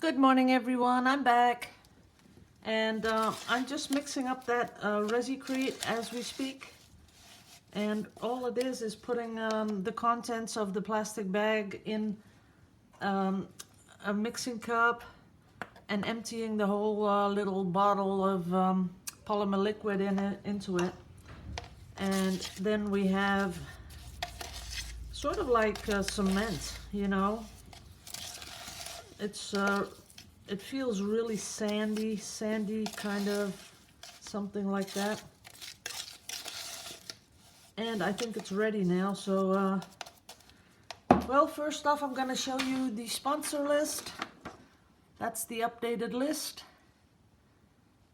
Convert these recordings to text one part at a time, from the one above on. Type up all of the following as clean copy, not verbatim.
Good morning, everyone. I'm back, and I'm just mixing up that Resi-crete as we speak. And all it is putting the contents of the plastic bag in a mixing cup and emptying the whole little bottle of polymer liquid into it. And then we have sort of like cement, you know. It feels really sandy kind of something like that. And I think it's ready now. So, well, first off, I'm gonna show you the sponsor list. That's the updated list.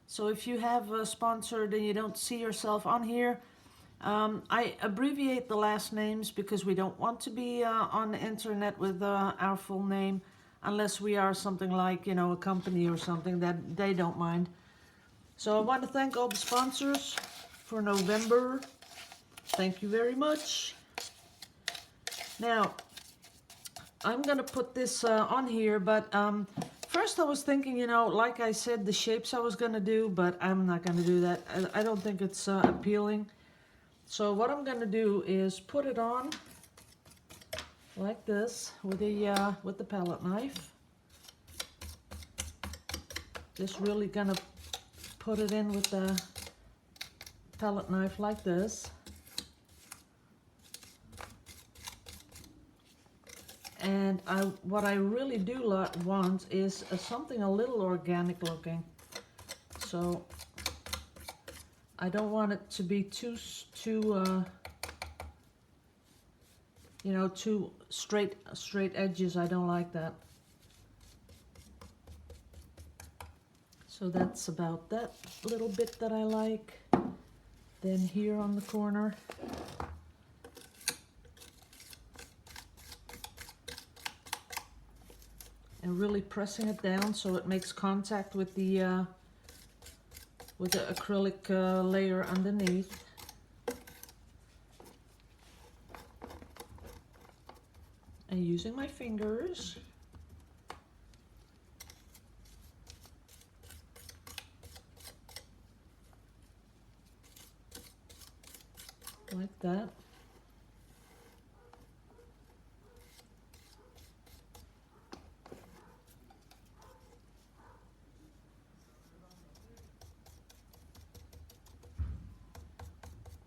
So if you have a sponsored and you don't see yourself on here, I abbreviate the last names because we don't want to be on the internet with our full name. Unless we are something like, you know, a company or something that they don't mind. So I want to thank all the sponsors for November. Thank you very much. Now, I'm going to put this on here, but first I was thinking, you know, like I said, the shapes I was going to do, but I'm not going to do that. I don't think it's appealing. So what I'm going to do is put it on like this with the palette knife. Just really gonna put it in with the palette knife like this. And what I really do want is something a little organic looking. So I don't want it to be too you know, too straight edges. I don't like that. So that's about that little bit that I like. Then here on the corner, and really pressing it down so it makes contact with the acrylic layer underneath. And using my fingers. Like that.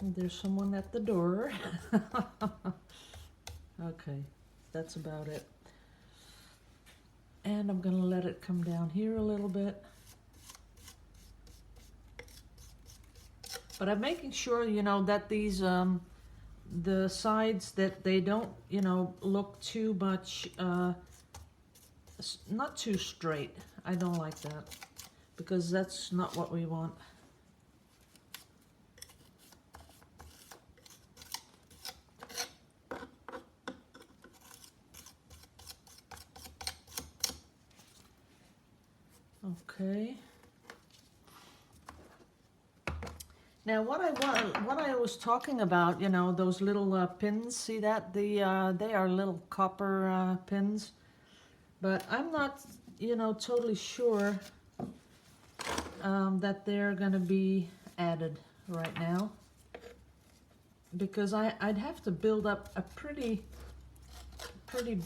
And there's someone at the door. Okay. That's about it. And I'm going to let it come down here a little bit. But I'm making sure, you know, that these, the sides, that they don't, you know, look too much, not too straight. I don't like that because that's not what we want. Okay. Now what I was talking about, you know, those little pins, see that? They are little copper pins. But I'm not, you know, totally sure that they're going to be added right now. Because I'd have to build up a pretty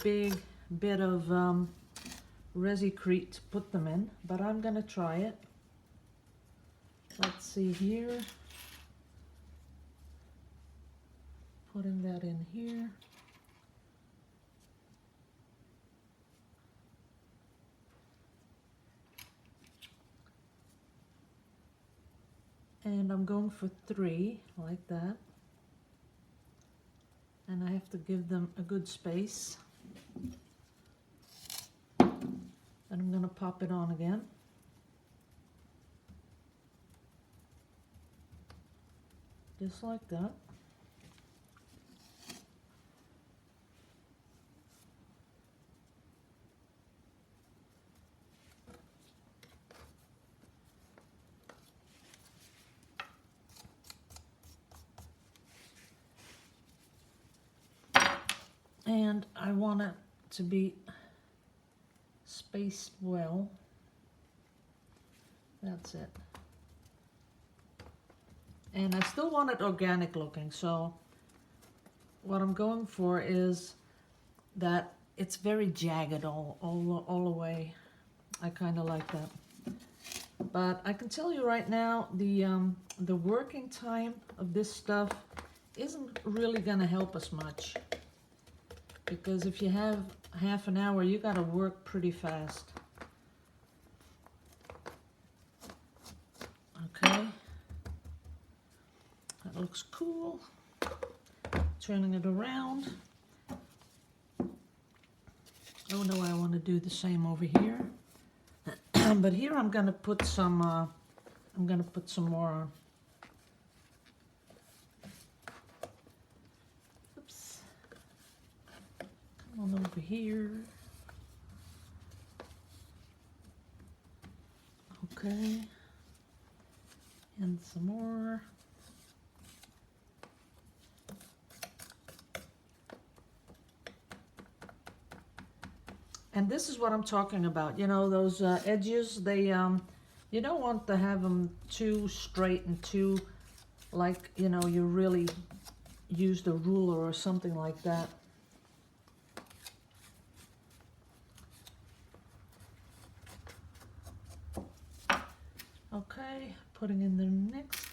big bit of Resi-crete to put them in, but I'm gonna try it. Let's see here. Putting that in here. And I'm going for 3, like that. And I have to give them a good space. And I'm gonna pop it on again. Just like that. And I want it to be spaced well. That's it. And I still want it organic looking, so what I'm going for is that it's very jagged all the way. I kind of like that. But I can tell you right now, the working time of this stuff isn't really going to help us much. Because if you have half an hour, you got to work pretty fast. Okay. That looks cool. Turning it around. Oh no, I want to do the same over here. But here I'm going to put some more on. Oops. Come on over here. Okay. And some more. And this is what I'm talking about. You know, those edges, they, you don't want to have them too straight and too, like, you know, you really used a ruler or something like that. Okay, putting in the next,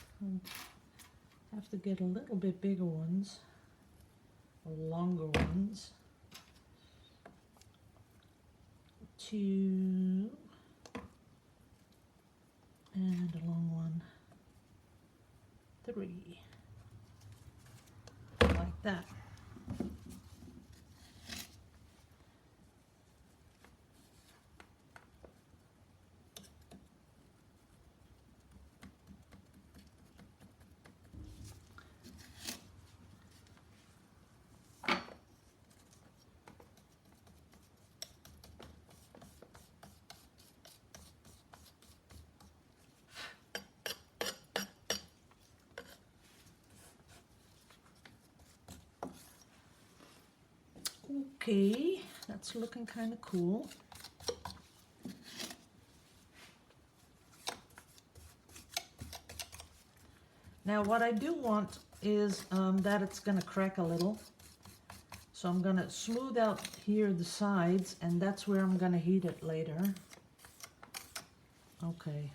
I have to get a little bit bigger ones, or longer ones. 2, and a long one, 3, like that. Okay, that's looking kind of cool. Now what I do want is that it's going to crack a little. So I'm going to smooth out here the sides, and that's where I'm going to heat it later. Okay.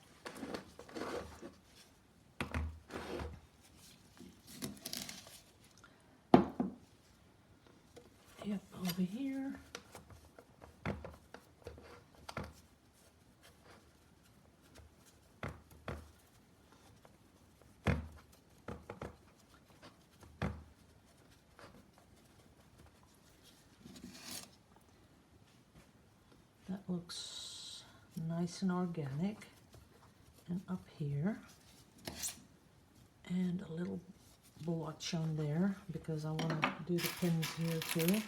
Yep, over here. That looks nice and organic. And up here. And a little blotch on there because I want to do the pins here too.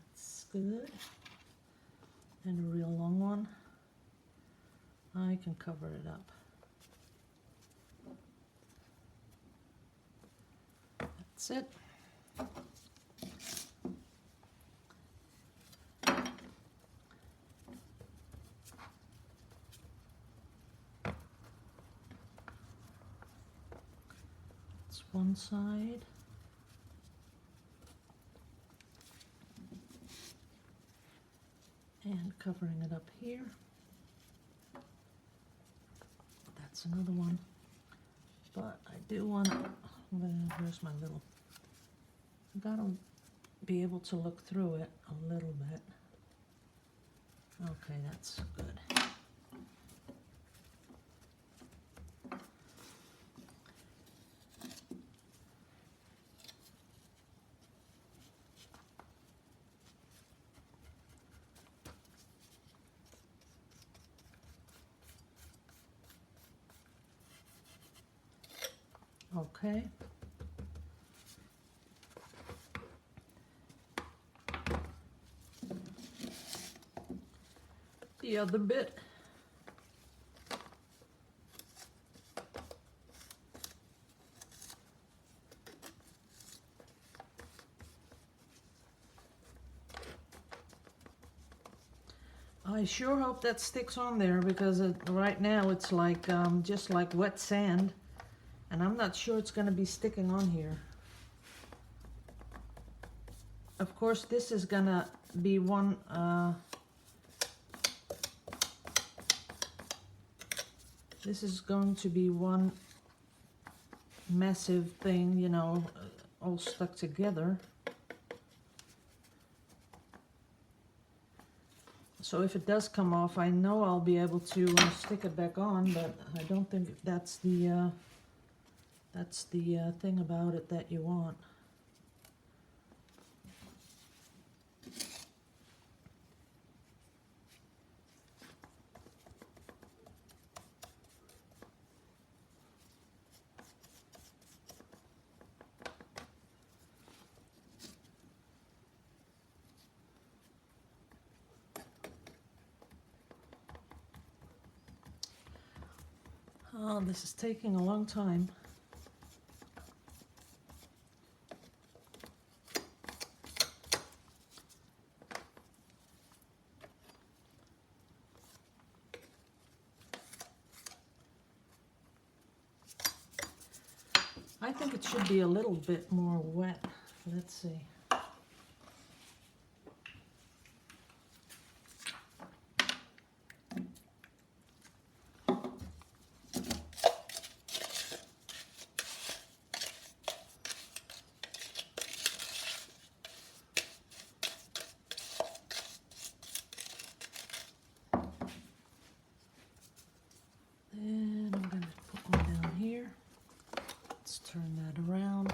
That's good. And a real long one. I can cover it up. That's it. That's one side. And covering it up here. That's another one. But I do want to, where's my little, I gotta be able to look through it a little bit. Okay, that's good. Okay. The other bit. I sure hope that sticks on there, because right now it's like just like wet sand, and I'm not sure it's going to be sticking on here. Of course, this is going to be one this is going to be one massive thing, you know, all stuck together. So if it does come off, I know I'll be able to stick it back on, but I don't think that's the thing about it that you want. Oh, this is taking a long time. I think it should be a little bit more wet. Let's see. Then I'm going to put one down here. Let's turn that around.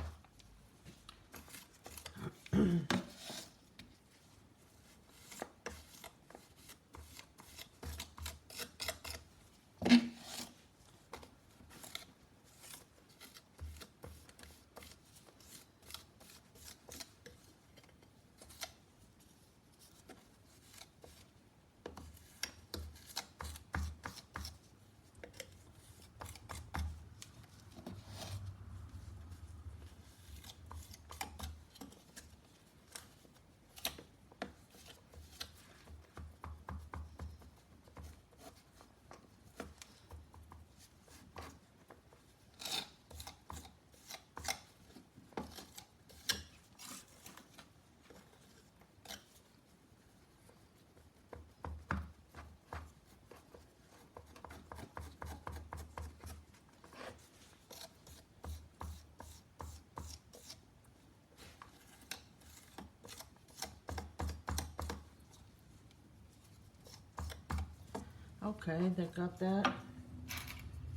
Okay, they got that.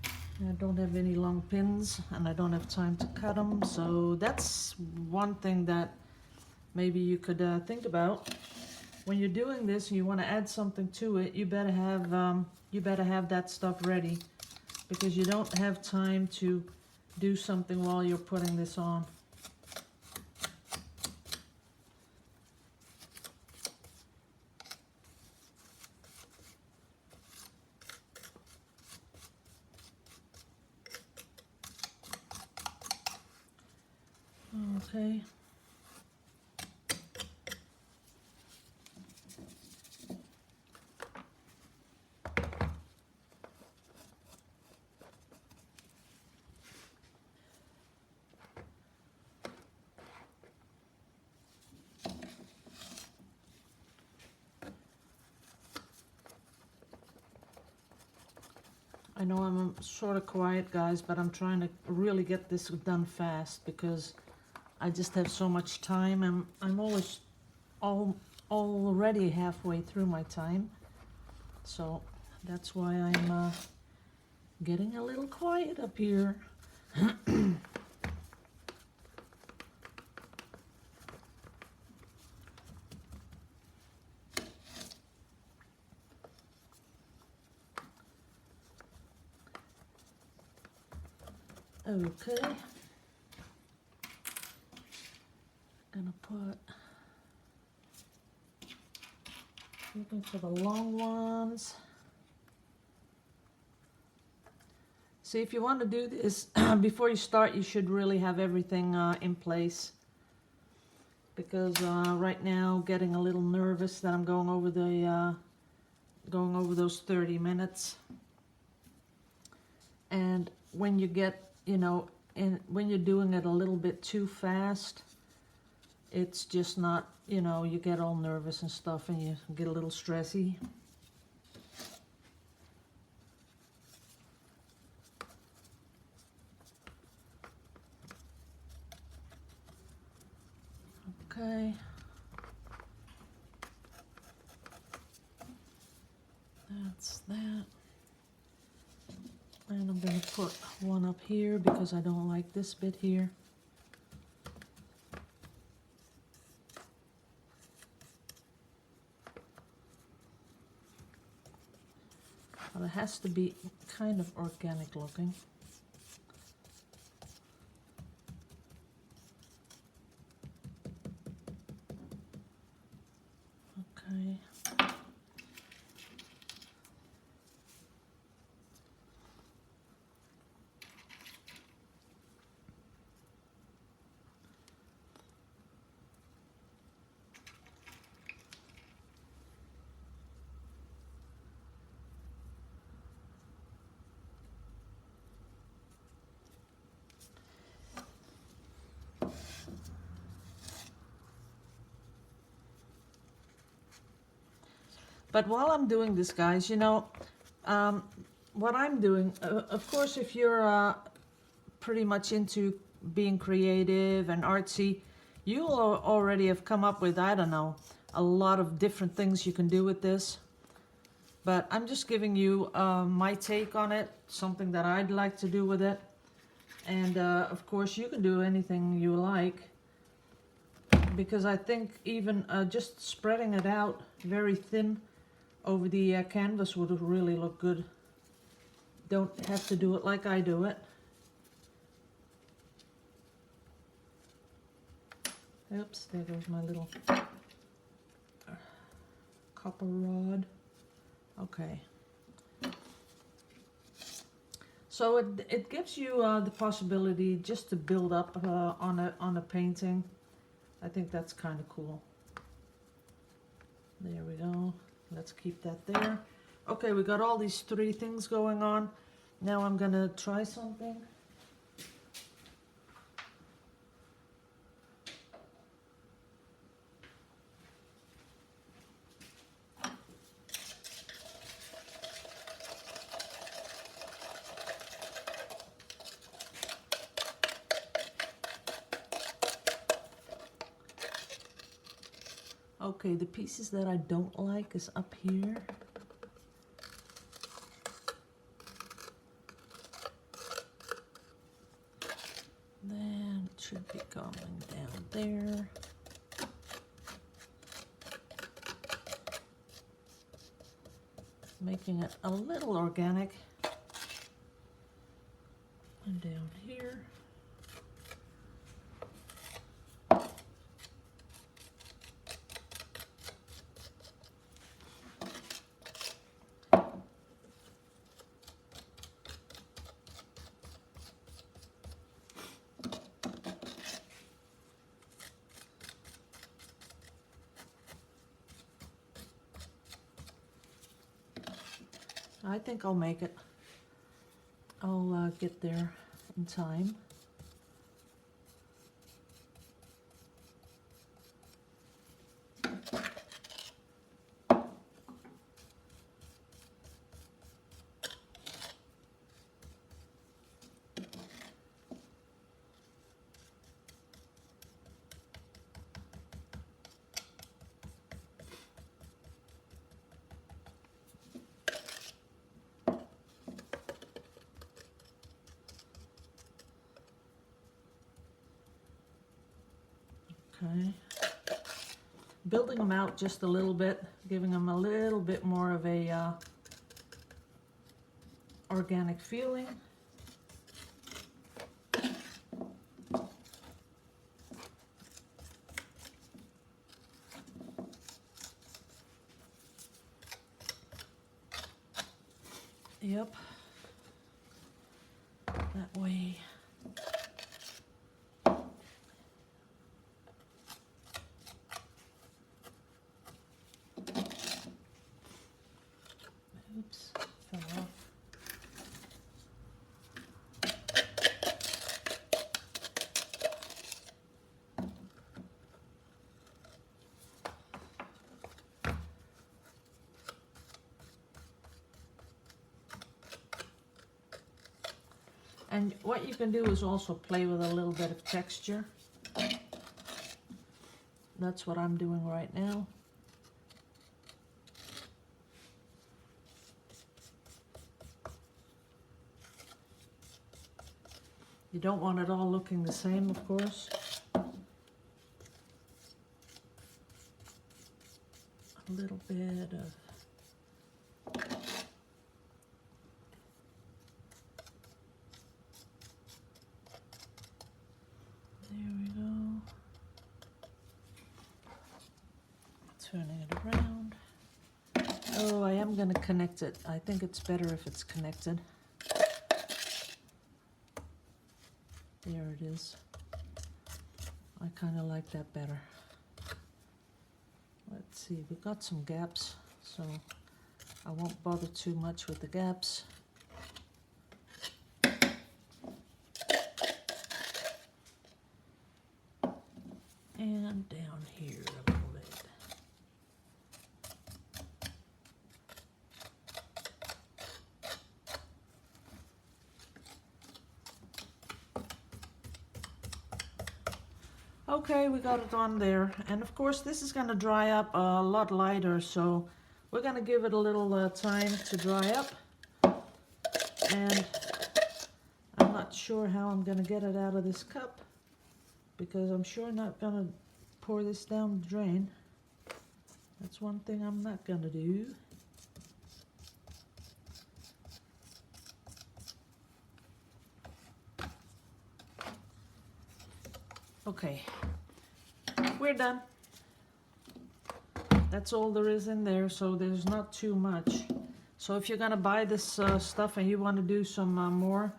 I don't have any long pins, and I don't have time to cut them, so that's one thing that maybe you could think about. When you're doing this and you want to add something to it, you better have that stuff ready, because you don't have time to do something while you're putting this on. Okay. I know I'm sort of quiet, guys, but I'm trying to really get this done fast, because I just have so much time, and I'm already halfway through my time, so that's why I'm getting a little quiet up here. Okay. Gonna put, looking for the long ones. See, if you want to do this before you start, you should really have everything in place, because right now getting a little nervous that I'm going over the going over those 30 minutes. And when you get, you know, when you're doing it a little bit too fast, it's just not, you know, you get all nervous and stuff and you get a little stressy. Okay. That's that. And I'm going to put one up here because I don't like this bit here. But it has to be kind of organic looking. Okay. But while I'm doing this, guys, you know, what I'm doing, of course, if you're pretty much into being creative and artsy, you'll already have come up with, I don't know, a lot of different things you can do with this. But I'm just giving you my take on it, something that I'd like to do with it. And of course, you can do anything you like. Because I think even just spreading it out very thin over the canvas would really look good. Don't have to do it like I do it. Oops, there goes my little copper rod. Okay. So it gives you the possibility just to build up on a painting. I think that's kind of cool. There we go. Let's keep that there. Okay, we got all these three things going on. Now I'm gonna try something. Okay, the pieces that I don't like is up here. Then it should be going down there. Making it a little organic. And down here. I think I'll make it. I'll get there in time. Okay. Building them out just a little bit, giving them a little bit more of a organic feeling. Yep. That way. Oops, fell off. And what you can do is also play with a little bit of texture. That's what I'm doing right now. You don't want it all looking the same, of course. A little bit of turning it around. Oh, I am going to connect it. I think it's better if it's connected. There it is. I kind of like that better. Let's see, we've got some gaps, so I won't bother too much with the gaps. And down here a little bit. Okay, we got it on there, and of course this is going to dry up a lot lighter, so we're going to give it a little time to dry up. And I'm not sure how I'm going to get it out of this cup, because I'm sure not going to pour this down the drain. That's one thing I'm not going to do. Okay, we're done. That's all there is in there, so there's not too much. So if you're gonna buy this stuff and you want to do some more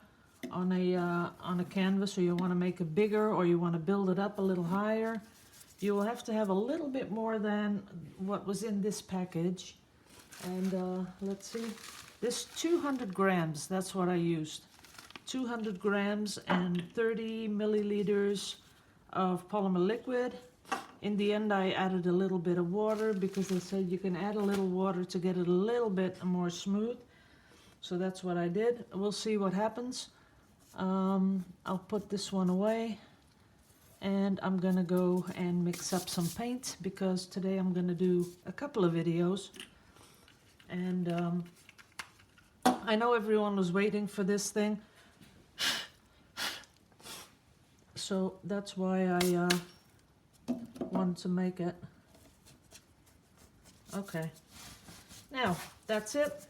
on a canvas, or you want to make it bigger, or you want to build it up a little higher, you will have to have a little bit more than what was in this package. And let's see, this 200 grams, that's what I used. 200 grams and 30 milliliters of polymer liquid. In the end I added a little bit of water, because they said you can add a little water to get it a little bit more smooth. So that's what I did. We'll see what happens. I'll put this one away, and I'm gonna go and mix up some paint, because today I'm gonna do a couple of videos. And I know everyone was waiting for this thing, so that's why I wanted to make it. Okay, now that's it.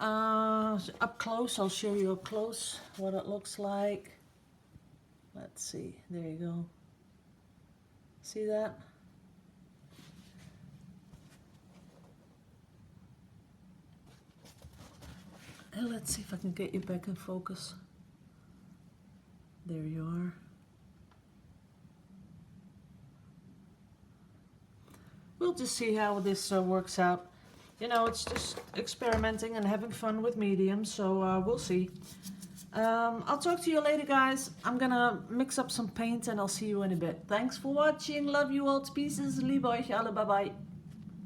Up close, I'll show you up close what it looks like. Let's see, there you go. See that? And let's see if I can get you back in focus. There you are. We'll just see how this works out. You know, it's just experimenting and having fun with mediums, so we'll see. I'll talk to you later, guys. I'm gonna mix up some paint and I'll see you in a bit. Thanks for watching. Love you all to pieces. Liebe euch alle. Bye bye.